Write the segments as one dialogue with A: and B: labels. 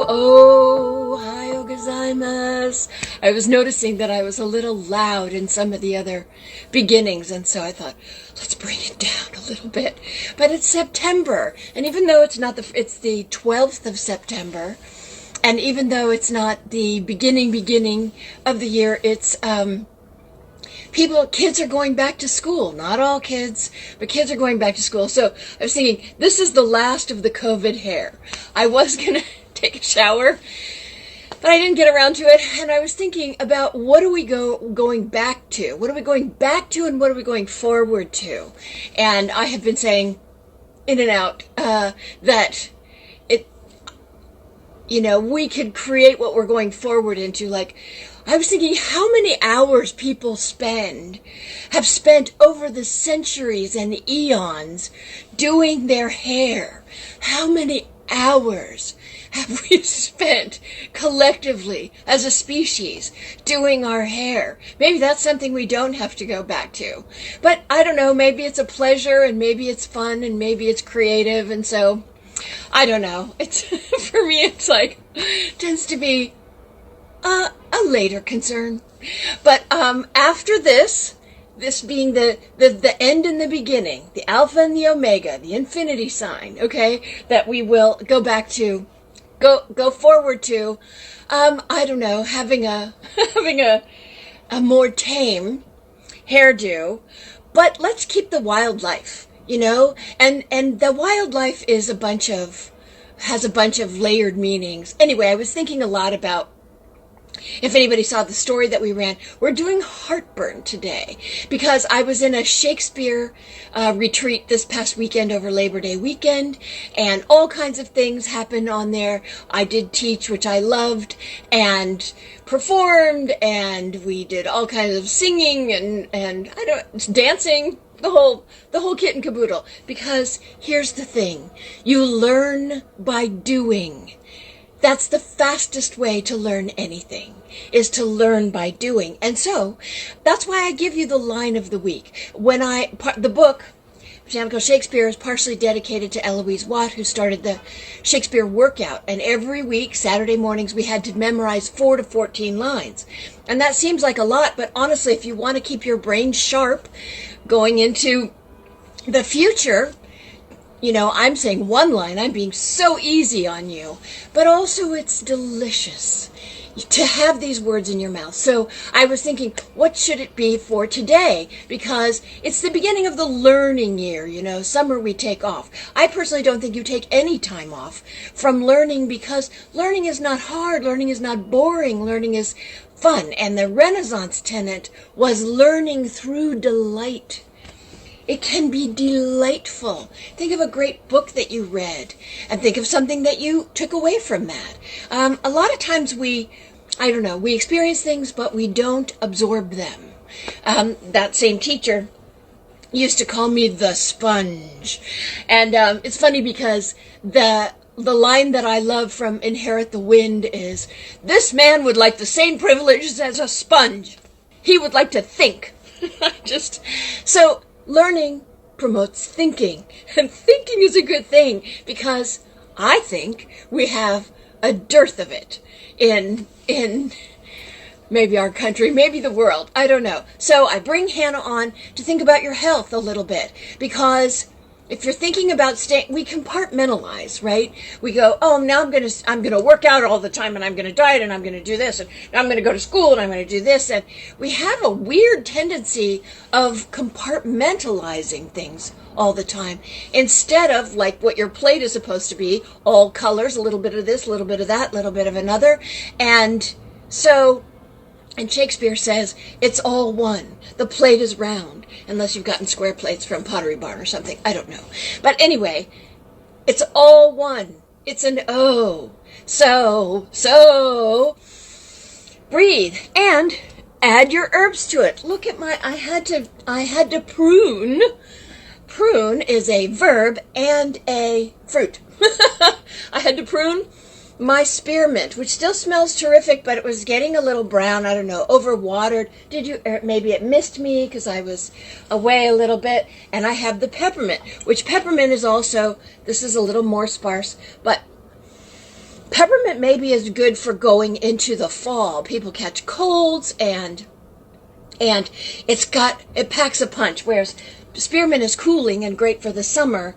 A: Ohio gozaimasu. I was noticing that I was a little loud in some of the other beginnings, and so I thought, let's bring it down a little bit. But it's September, and even though it's the 12th of September, and even though it's not the beginning of the year, it's kids are going back to school. Not all kids, but kids are going back to school. So I was thinking, this is the last of the COVID hair. I was going to take a shower, but I didn't get around to it. And I was thinking about what are we going back to? What are we going back to, and what are we going forward to? And I have been saying in and out that we could create what we're going forward into. Like, I was thinking how many hours people have spent over the centuries and eons doing their hair. How many hours have we spent collectively as a species doing our hair? Maybe that's something we don't have to go back to. But I don't know, maybe it's a pleasure, and maybe it's fun, and maybe it's creative, and so I don't know. It's for me, it's like tends to be a later concern. But after this being the end and the beginning, the alpha and the omega, the infinity sign, okay, that we will go forward to, I don't know, having a more tame hairdo, but let's keep the wildlife. And the wildlife has a bunch of layered meanings. Anyway, I was thinking a lot about, if anybody saw the story that we ran, we're doing Heartburn today because I was in a Shakespeare retreat this past weekend over Labor Day weekend, and all kinds of things happened on there. I did teach, which I loved, and performed, and we did all kinds of singing and dancing, the whole kit and caboodle. Because here's the thing, you learn by doing. That's the fastest way to learn anything, is to learn by doing. And so that's why I give you the line of the week. The book, Botanical Shakespeare, is partially dedicated to Eloise Watt, who started the Shakespeare workout. And every week, Saturday mornings, we had to memorize 4 to 14 lines. And that seems like a lot, but honestly, if you want to keep your brain sharp going into the future, I'm saying one line, I'm being so easy on you, but also it's delicious to have these words in your mouth. So I was thinking, what should it be for today? Because it's the beginning of the learning year, summer we take off. I personally don't think you take any time off from learning, because learning is not hard, learning is not boring, learning is fun. And the Renaissance tenet was learning through delight. It can be delightful. Think of a great book that you read, and think of something that you took away from that. A lot of times we experience things, but we don't absorb them. That same teacher used to call me the sponge. And it's funny because the line that I love from Inherit the Wind is, this man would like the same privileges as a sponge. He would like to think. So learning promotes thinking, and thinking is a good thing, because I think we have a dearth of it in maybe our country, maybe the world, I don't know. So I bring Hannah on to think about your health a little bit, because if you're thinking about we compartmentalize, right? We go, oh, now I'm gonna work out all the time, and I'm gonna diet, and I'm gonna do this, and I'm gonna go to school, and I'm gonna do this, and we have a weird tendency of compartmentalizing things all the time, instead of like what your plate is supposed to be, all colors, a little bit of this, a little bit of that, a little bit of another. And so, and Shakespeare says, it's all one. The plate is round, unless you've gotten square plates from Pottery Barn or something. I don't know. But anyway, it's all one. It's an O. So, breathe and add your herbs to it. Look at I had to prune. Prune is a verb and a fruit. I had to prune my spearmint, which still smells terrific, but it was getting a little brown, I don't know, overwatered. Maybe it missed me because I was away a little bit. And I have the peppermint, which peppermint is also, this is a little more sparse, but Peppermint maybe is good for going into the fall. People catch colds and it packs a punch, whereas spearmint is cooling and great for the summer.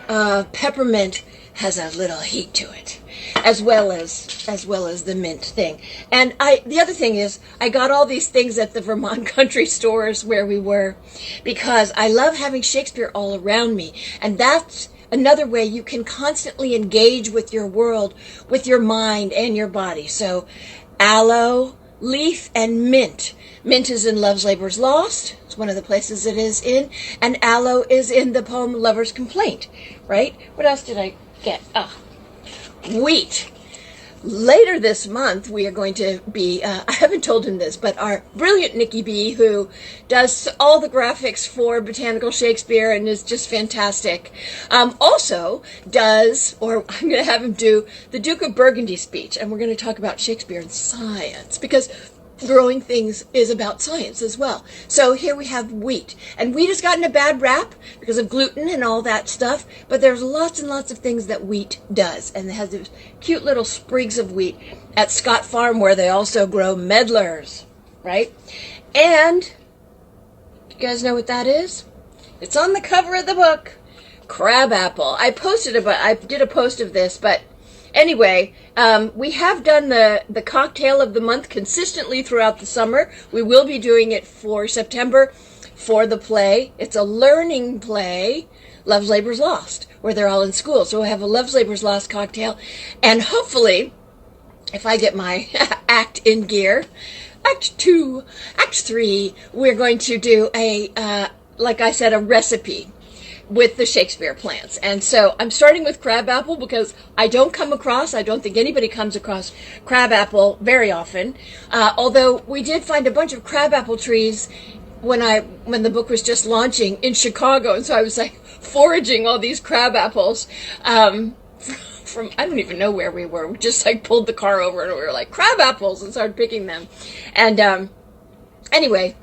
A: Peppermint has a little heat to it, as well as the mint thing. And the other thing is, I got all these things at the Vermont country stores where we were, because I love having Shakespeare all around me, and that's another way you can constantly engage with your world, with your mind and your body. So aloe, leaf, and mint. Mint is in Love's Labour's Lost. It's one of the places it is in. And aloe is in the poem Lover's Complaint, right? What else did I get? Wheat. Later this month, we are going to be, I haven't told him this, but our brilliant Nikki B, who does all the graphics for Botanical Shakespeare and is just fantastic, also does, or I'm going to have him do, the Duke of Burgundy speech, and we're going to talk about Shakespeare and science, because growing things is about science as well. So here we have wheat. And wheat has gotten a bad rap because of gluten and all that stuff, but there's lots and lots of things that wheat does. And it has these cute little sprigs of wheat at Scott Farm, where they also grow medlars, right? And you guys know what that is? It's on the cover of the book. Crabapple. I did a post of this, but anyway, we have done the cocktail of the month consistently throughout the summer. We will be doing it for September for the play. It's a learning play, Love's Labour's Lost, where they're all in school. So we'll have a Love's Labour's Lost cocktail. And hopefully, if I get my act in gear, Act 2, Act 3, we're going to do like I said, a recipe with the Shakespeare plants. And so I'm starting with crabapple because I don't think anybody comes across crabapple very often. Although we did find a bunch of crabapple trees when the book was just launching in Chicago. And so I was like foraging all these crabapples, from, I don't even know where we were. We just like pulled the car over and we were like, crabapples, and started picking them. And, anyway,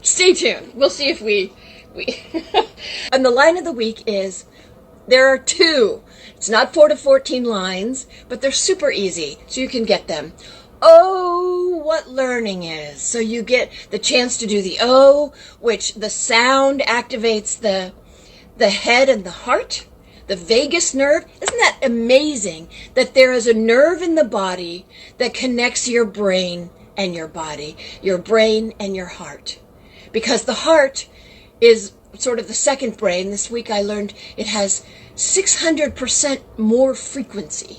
A: stay tuned. We'll see if we and the line of the week is, there are 2. It's not 4 to 14 lines, but they're super easy, so you can get them. Oh, what learning is. So you get the chance to do the O, which the sound activates the head and the heart, the vagus nerve. Isn't that amazing that there is a nerve in the body that connects your brain and your body, your brain and your heart? Because the heart is sort of the second brain. This week I learned it has 600% more frequency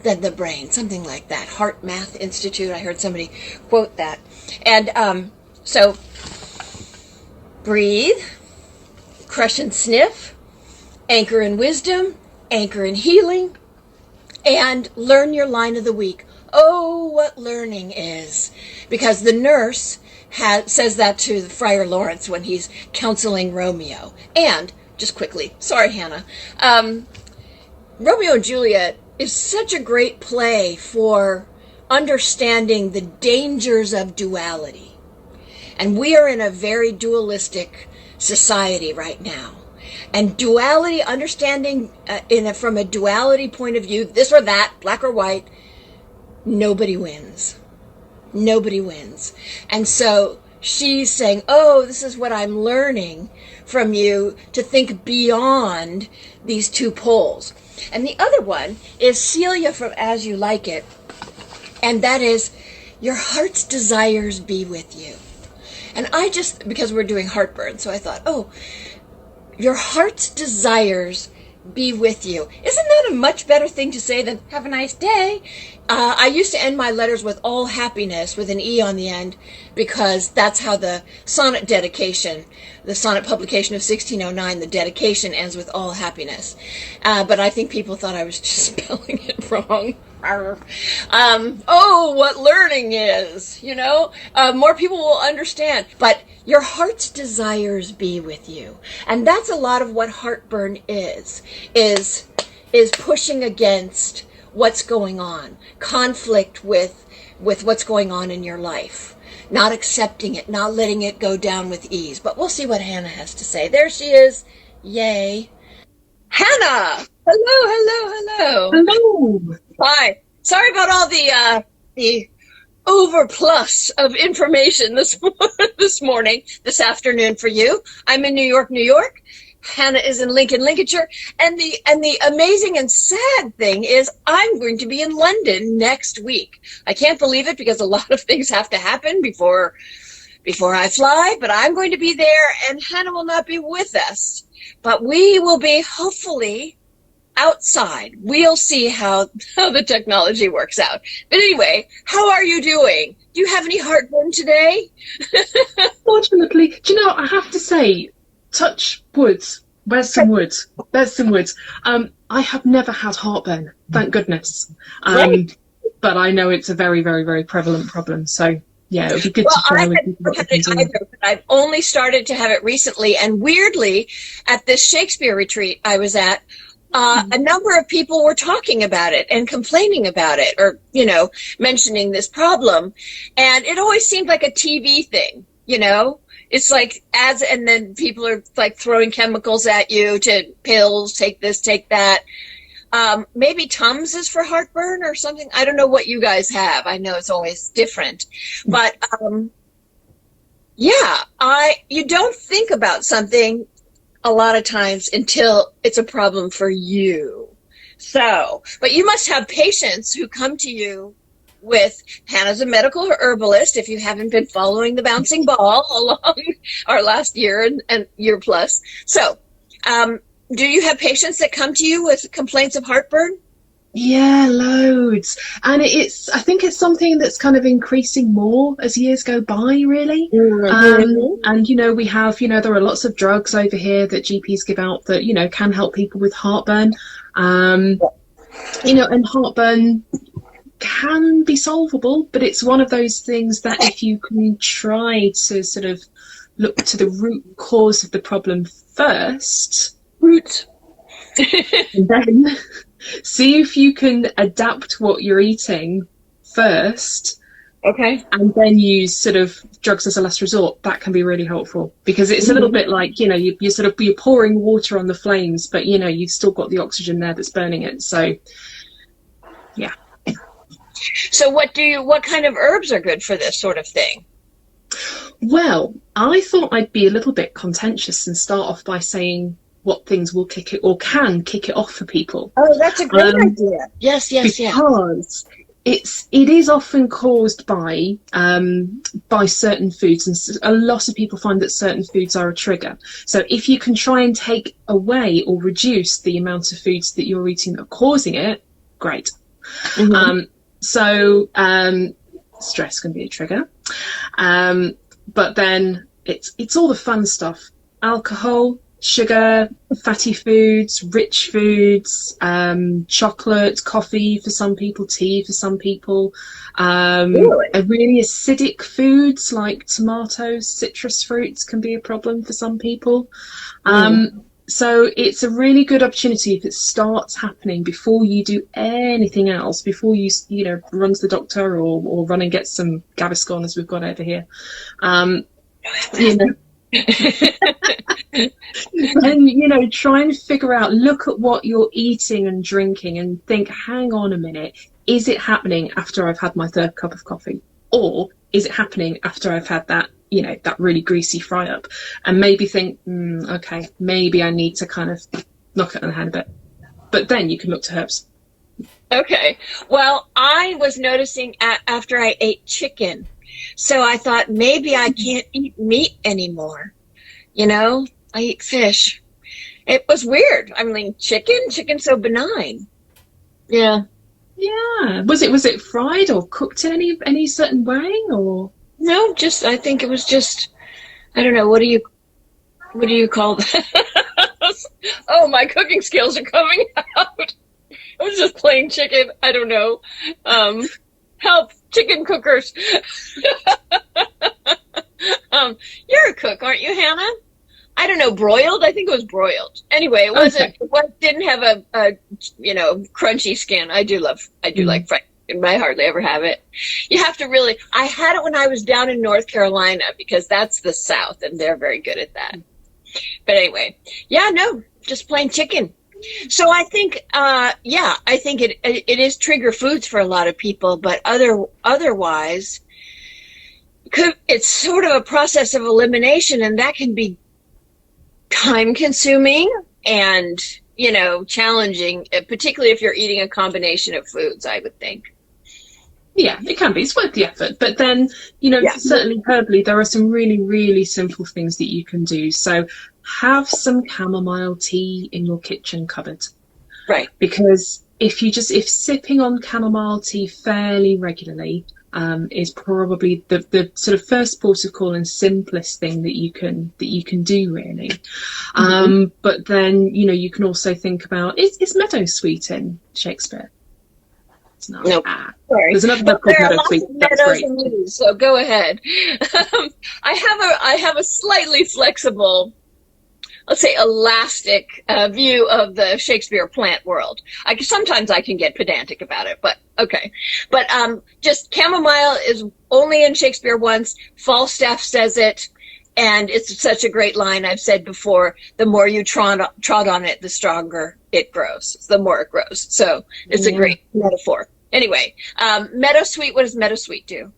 A: than the brain, something like that. Heart Math Institute, I heard somebody quote that. And so breathe, crush and sniff, anchor in wisdom, anchor in healing, and learn your line of the week. Oh, what learning is. Because the nurse says that to Friar Lawrence when he's counseling Romeo. And, just quickly, sorry Hannah, Romeo and Juliet is such a great play for understanding the dangers of duality. And we are in a very dualistic society right now. And duality, understanding from a duality point of view, this or that, black or white, nobody wins. Nobody wins. And so she's saying, oh, this is what I'm learning from you, to think beyond these 2 poles. And the other one is Celia from As You Like It. And that is, your heart's desires be with you. And because we're doing Heartburn, so I thought, oh, your heart's desires be with you. Isn't that a much better thing to say than have a nice day? I used to end my letters with all happiness with an E on the end, because that's how the sonnet dedication, the sonnet publication of 1609, the dedication ends with all happiness. But I think people thought I was just spelling it wrong. Oh, what learning is, more people will understand. But your heart's desires be with you. And that's a lot of what Heartburn is pushing against what's going on, conflict with what's going on in your life, not accepting it, not letting it go down with ease. But we'll see what Hannah has to say. There she is. Yay. Hannah! Hello.
B: Hello.
A: Hi. Sorry about all the overplus of information this morning, this afternoon for you. I'm in New York, New York. Hannah is in Lincoln, Lincolnshire, and the amazing and sad thing is I'm going to be in London next week. I can't believe it because a lot of things have to happen before I fly, but I'm going to be there, and Hannah will not be with us, but we will be hopefully outside. We'll see how the technology works out. But anyway, how are you doing? Do you have any heartburn today?
B: Fortunately, do you know, I have to say, touch woods. Where's some wood? There's some wood. I have never had heartburn, thank goodness.
A: Right.
B: But I know it's a very, very, very prevalent problem. So yeah, it would be good to share with people what they can do.
A: I've only started to have it recently, and weirdly, at this Shakespeare retreat I was at, a number of people were talking about it and complaining about it, or, you know, mentioning this problem. And it always seemed like a TV thing, you know? It's like ads, and then people are like throwing chemicals at you to pills, take this, take that. Maybe Tums is for heartburn or something. I don't know what you guys have. I know it's always different. But, yeah, you don't think about something a lot of times until it's a problem for you. So, but you must have patients who come to you with, Hannah's a medical herbalist, if you haven't been following the bouncing ball along our last year and year plus. So, do you have patients that come to you with complaints of heartburn?
B: Yeah, loads. And I think it's something that's kind of increasing more as years go by, really. And, you know, there are lots of drugs over here that GPs give out that, you know, can help people with heartburn. You know, and heartburn can be solvable, but it's one of those things that if you can try to sort of look to the root cause of the problem first, and then see if you can adapt what you're eating first,
A: okay,
B: and then use sort of drugs as a last resort, that can be really helpful, because it's a little bit like, you know, you're pouring water on the flames, but, you know, you've still got the oxygen there that's burning it. So yeah.
A: So what kind of herbs are good for this sort of thing?
B: Well, I thought I'd be a little bit contentious and start off by saying what things will kick it or can kick it off for people.
A: Oh, that's a great idea. Yes.
B: Because it is often caused by certain foods, and a lot of people find that certain foods are a trigger. So if you can try and take away or reduce the amount of foods that you're eating that are causing it, great. So stress can be a trigger, but then it's all the fun stuff: alcohol, sugar, fatty foods, rich foods, chocolate, coffee for some people, tea for some people, really acidic foods like tomatoes, citrus fruits can be a problem for some people. So it's a really good opportunity if it starts happening before you do anything else, before you run to the doctor or run and get some Gaviscon, as we've got over here. You know. And, you know, try and figure out, look at what you're eating and drinking and think, hang on a minute, is it happening after I've had my third cup of coffee? Or is it happening after I've had that, you know, that really greasy fry up? And maybe think, okay, maybe I need to kind of knock it on the head a bit. But then you can look to herbs. Okay.
A: Well, I was noticing after I ate chicken, so I thought maybe I can't eat meat anymore. You know, I eat fish. It was weird. I mean, chicken's so benign. Yeah.
B: Yeah. Was it fried or cooked in any certain way, or?
A: No, I think it was just, I don't know, what do you call that? Oh, my cooking skills are coming out. It was just plain chicken. I don't know. Help, chicken cookers. You're a cook, aren't you, Hannah? I don't know, broiled? I think it was broiled. Anyway, it wasn't. It didn't have a crunchy skin. I do like fried chicken, but I hardly ever have it. You have to really. I had it when I was down in North Carolina because that's the South, and they're very good at that. But anyway, yeah, no, just plain chicken. So I think, I think it is trigger foods for a lot of people, but otherwise, it's sort of a process of elimination, and that can be time consuming and, challenging, particularly if you're eating a combination of foods, I would think.
B: Yeah, it can be. It's worth the effort. But then, certainly herbally, there are some really, really simple things that you can do. So have some chamomile tea in your kitchen cupboard.
A: Right.
B: Because if sipping on chamomile tea fairly regularly is probably the sort of first port of call and simplest thing that you can do, really. But then, you can also think about, is meadowsweet in Shakespeare? No.
A: Nope. Sorry.
B: There's another book called Meadowsweet. That's great.
A: And leaves, so go ahead. I have a slightly flexible, let's say elastic view of the Shakespeare plant world. Sometimes I can get pedantic about it, but okay. But just chamomile is only in Shakespeare once. Falstaff says it, and it's such a great line. I've said before, the more you trod on it, the stronger it grows. The more it grows. So it's a great metaphor. Anyway, meadowsweet, what does meadowsweet do?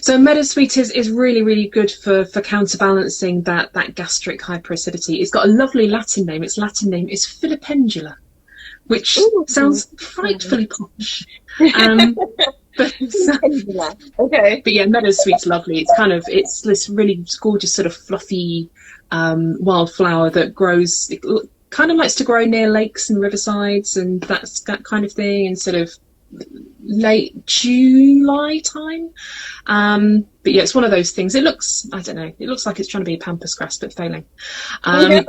B: So meadowsweet is really, really good for counterbalancing that gastric hyperacidity. It's got a lovely Latin name. Its Latin name is Filipendula, which sounds frightfully posh.
A: Okay.
B: But yeah, meadowsweet's lovely. It's this really gorgeous sort of fluffy wildflower that grows. It kind of likes to grow near lakes and riversides and that kind of thing, and sort of late July time. But yeah, it's one of those things. It looks like it's trying to be a pampas grass but failing. And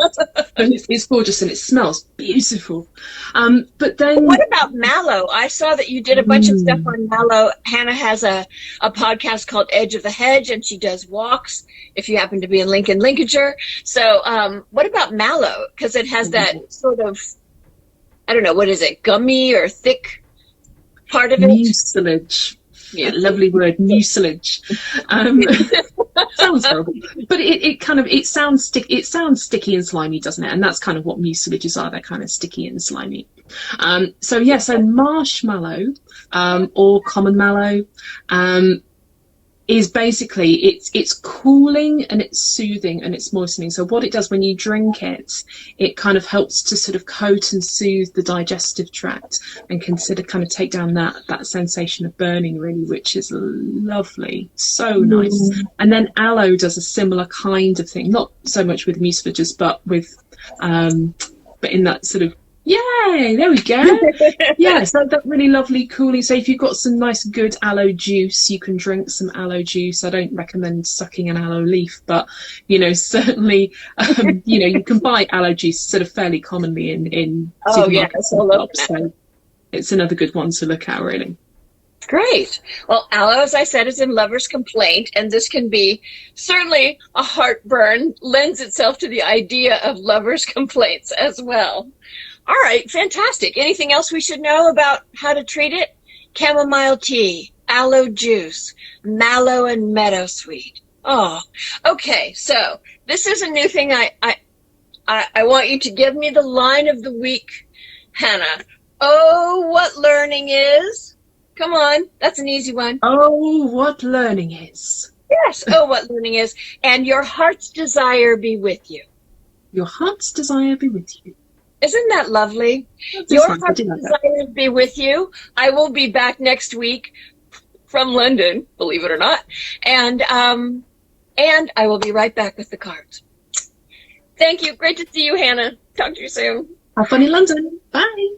B: it's gorgeous and it smells beautiful. But then
A: what about mallow? I saw that you did a bunch of stuff on mallow. Hannah has a podcast called Edge of the Hedge, and she does walks if you happen to be in Lincoln, Lincolnshire. So what about mallow? Because it has that sort of, I don't know, what is it, gummy or thick part of it?
B: Mucilage. Yeah, lovely word, mucilage. Sounds horrible, but it sounds sticky and slimy, doesn't it? And that's kind of what mucilages are. They're kind of sticky and slimy. So marshmallow or common mallow is basically it's cooling and it's soothing and it's moistening. So what it does when you drink it kind of helps to sort of coat and soothe the digestive tract and kind of take down that sensation of burning, really, which is lovely. So nice. And then aloe does a similar kind of thing, not so much with mucilages, but with but in that sort of, yay, there we go. Yeah, so that really lovely cooling. So if you've got some nice good aloe juice, you can drink some aloe juice. I don't recommend sucking an aloe leaf, but certainly you can buy aloe juice sort of fairly commonly in supermarkets and shops. So it's another good one to look at, really.
A: Great. Well, aloe, as I said, is in lover's complaint, and this can be certainly a heartburn, lends itself to the idea of lover's complaints as well. All right, fantastic. Anything else we should know about how to treat it? Chamomile tea, aloe juice, mallow and meadowsweet. Oh, okay. So this is a new thing. I want you to give me the line of the week, Hannah. Oh, what learning is? Come on, that's an easy one.
B: Oh, what learning is?
A: Yes. Oh, what learning is. And your heart's desire be with you.
B: Your heart's desire be with you.
A: Isn't that lovely? Your heart's desire be with you. I will be back next week from London, believe it or not. And I will be right back with the cards. Thank you. Great to see you, Hannah. Talk to you soon.
B: Have fun in London. Bye.